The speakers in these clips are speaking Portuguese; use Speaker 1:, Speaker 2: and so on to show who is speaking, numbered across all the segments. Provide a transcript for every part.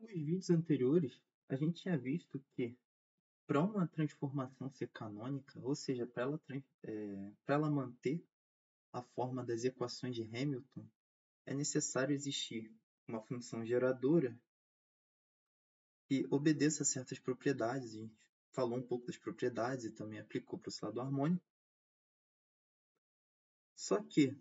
Speaker 1: Nos vídeos anteriores, a gente tinha visto que para uma transformação ser canônica, ou seja, para ela manter a forma das equações de Hamilton, é necessário existir uma função geradora que obedeça a certas propriedades. A gente falou um pouco das propriedades e também aplicou para o lado harmônico. Só que,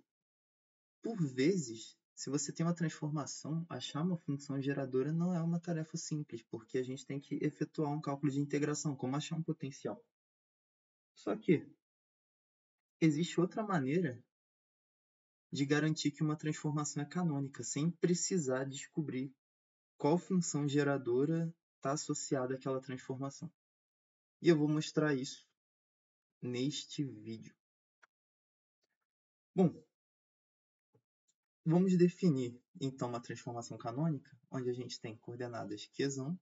Speaker 1: por vezes, se você tem uma transformação, achar uma função geradora não é uma tarefa simples, porque a gente tem que efetuar um cálculo de integração, como achar um potencial. Só que existe outra maneira de garantir que uma transformação é canônica, sem precisar descobrir qual função geradora está associada àquela transformação. E eu vou mostrar isso neste vídeo. Bom, vamos definir então uma transformação canônica, onde a gente tem coordenadas Qzão,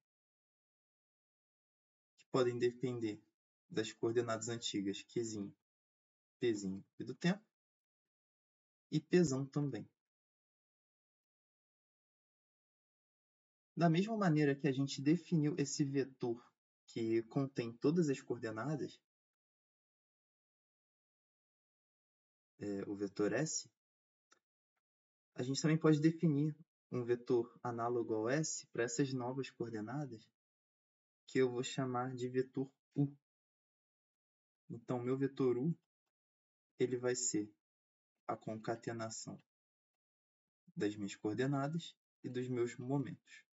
Speaker 1: que podem depender das coordenadas antigas Qzinho, Pzinho e do tempo, e Pzão também. Da mesma maneira que a gente definiu esse vetor que contém todas as coordenadas, o vetor S, a gente também pode definir um vetor análogo ao S para essas novas coordenadas, que eu vou chamar de vetor U. Então, meu vetor U ele vai ser a concatenação das minhas coordenadas e dos meus momentos.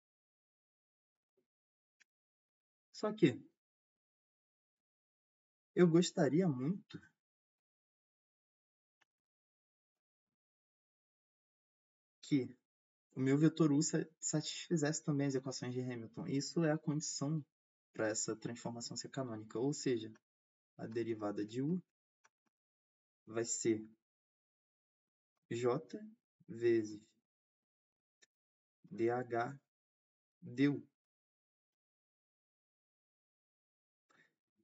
Speaker 1: Só que eu gostaria muito que o meu vetor U satisfizesse também as equações de Hamilton. Isso é a condição para essa transformação ser canônica, ou seja, a derivada de U vai ser J vezes dH du.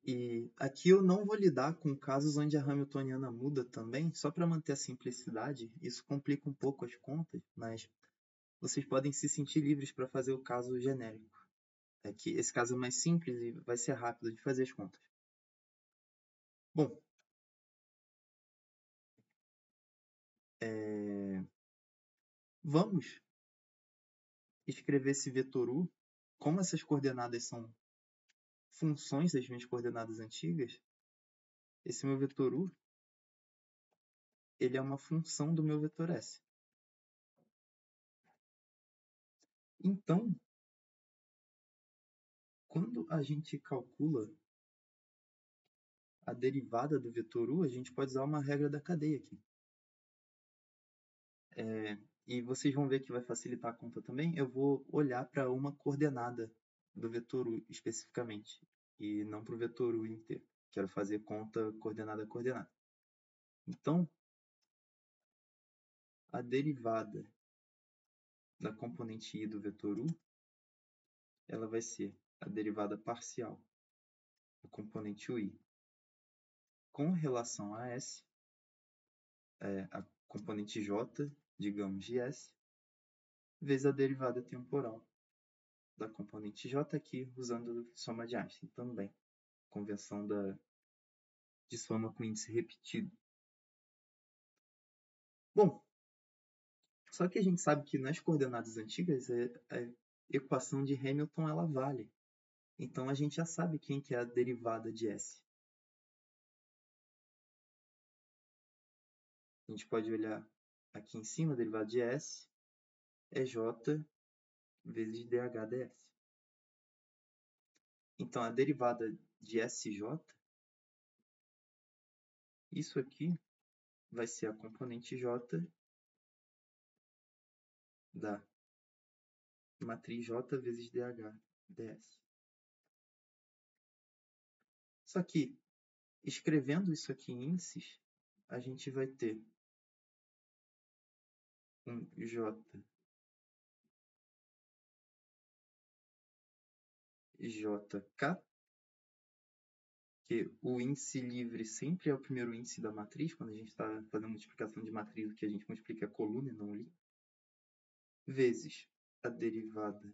Speaker 1: E aqui eu não vou lidar com casos onde a Hamiltoniana muda também, só para manter a simplicidade. Isso complica um pouco as contas, mas vocês podem se sentir livres para fazer o caso genérico. É que esse caso é mais simples e vai ser rápido de fazer as contas. Bom, vamos escrever esse vetor U. Como essas coordenadas são funções das minhas coordenadas antigas, esse meu vetor U ele é uma função do meu vetor S. Então, quando a gente calcula a derivada do vetor U, a gente pode usar uma regra da cadeia aqui. E vocês vão ver que vai facilitar a conta também. Eu vou olhar para uma coordenada do vetor U especificamente, e não para o vetor U inteiro. Quero fazer conta coordenada a coordenada. Então, a derivada da componente I do vetor U, ela vai ser a derivada parcial da componente UI com relação a S, a componente J, digamos, de S, vezes a derivada temporal da componente J aqui, usando soma de Einstein também, convenção de soma com índice repetido. Bom, só que a gente sabe que nas coordenadas antigas a equação de Hamilton ela vale. Então a gente já sabe quem que é a derivada de S. A gente pode olhar aqui em cima, a derivada de S é J vezes dH ds. Então a derivada de SJ, isso aqui vai ser a componente J da matriz J vezes dH ds. Só que, escrevendo isso aqui em índices, a gente vai ter um JK, que o índice livre sempre é o primeiro índice da matriz. Quando a gente está fazendo multiplicação de matriz, o que a gente multiplica é a coluna e não o livre, vezes a derivada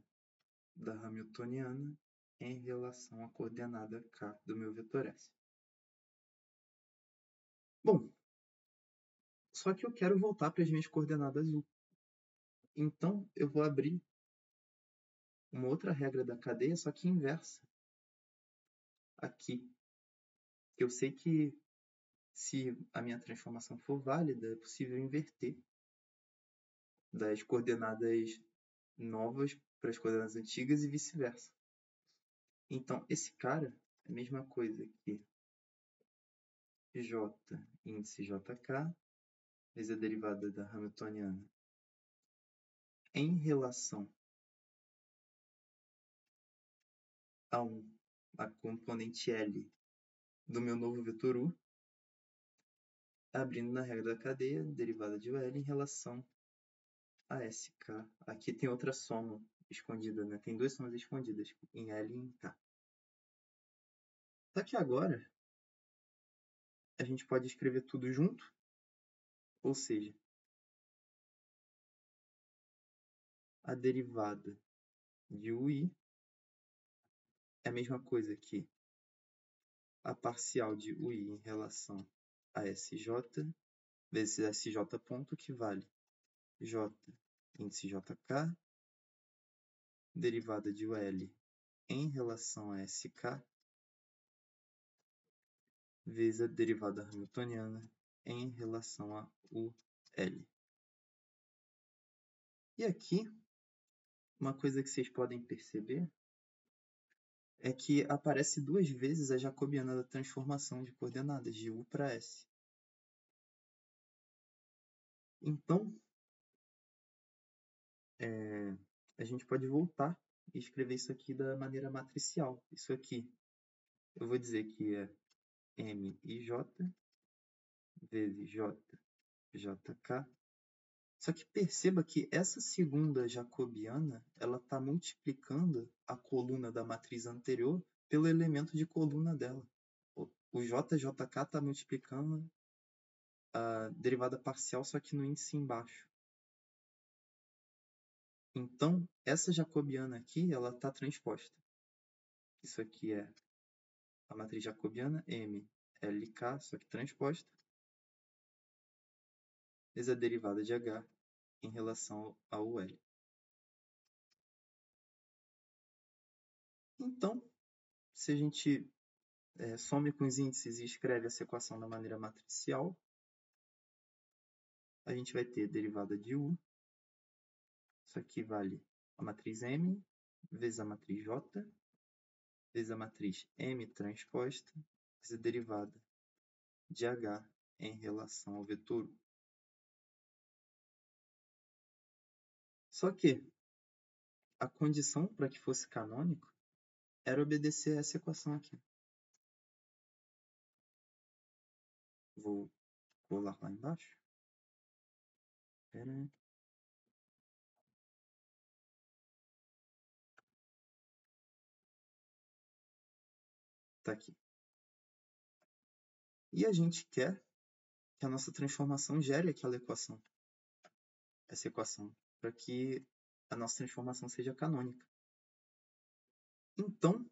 Speaker 1: da Hamiltoniana em relação à coordenada k do meu vetor S. Bom, só que eu quero voltar para as minhas coordenadas U. Então, eu vou abrir uma outra regra da cadeia, só que inversa. Aqui. Eu sei que se a minha transformação for válida, é possível inverter das coordenadas novas para as coordenadas antigas e vice-versa. Então, esse cara é a mesma coisa que J índice JK vezes a derivada da Hamiltoniana em relação a componente L do meu novo vetor U, abrindo na regra da cadeia, derivada de UL em relação a SK. Aqui tem outra soma escondida, né? Tem duas somas escondidas, em L e em K. Só que agora, a gente pode escrever tudo junto, ou seja, a derivada de UI é a mesma coisa que a parcial de UI em relação a SJ vezes SJ ponto, que vale J índice JK, derivada de UL em relação a SK, vezes a derivada hamiltoniana em relação a UL. E aqui, uma coisa que vocês podem perceber é que aparece duas vezes a jacobiana da transformação de coordenadas de U para S. Então, a gente pode voltar e escrever isso aqui da maneira matricial. Isso aqui, eu vou dizer que é M e J vezes J, JK. Só que perceba que essa segunda jacobiana, ela está multiplicando a coluna da matriz anterior pelo elemento de coluna dela. O JJK está multiplicando a derivada parcial, só que no índice embaixo. Então, essa jacobiana aqui, ela está transposta. Isso aqui é a matriz jacobiana, M, LK, só que transposta, vezes a derivada de H em relação ao L. Então, se a gente some com os índices e escreve essa equação da maneira matricial, a gente vai ter derivada de U. Isso aqui vale a matriz M vezes a matriz J, vezes a matriz M transposta, vezes a derivada de H em relação ao vetor U. Só que a condição para que fosse canônico era obedecer a essa equação aqui. Vou colar lá embaixo. Espera aí. Tá aqui. E a gente quer que a nossa transformação gere aquela equação. Essa equação. Para que a nossa transformação seja canônica. Então,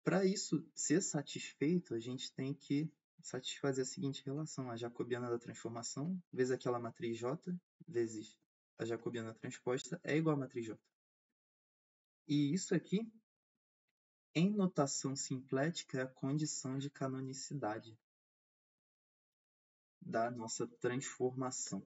Speaker 1: para isso ser satisfeito, a gente tem que satisfazer a seguinte relação. A jacobiana da transformação vezes aquela matriz J vezes a jacobiana transposta é igual a matriz J. E isso aqui, em notação simplética, é a condição de canonicidade da nossa transformação.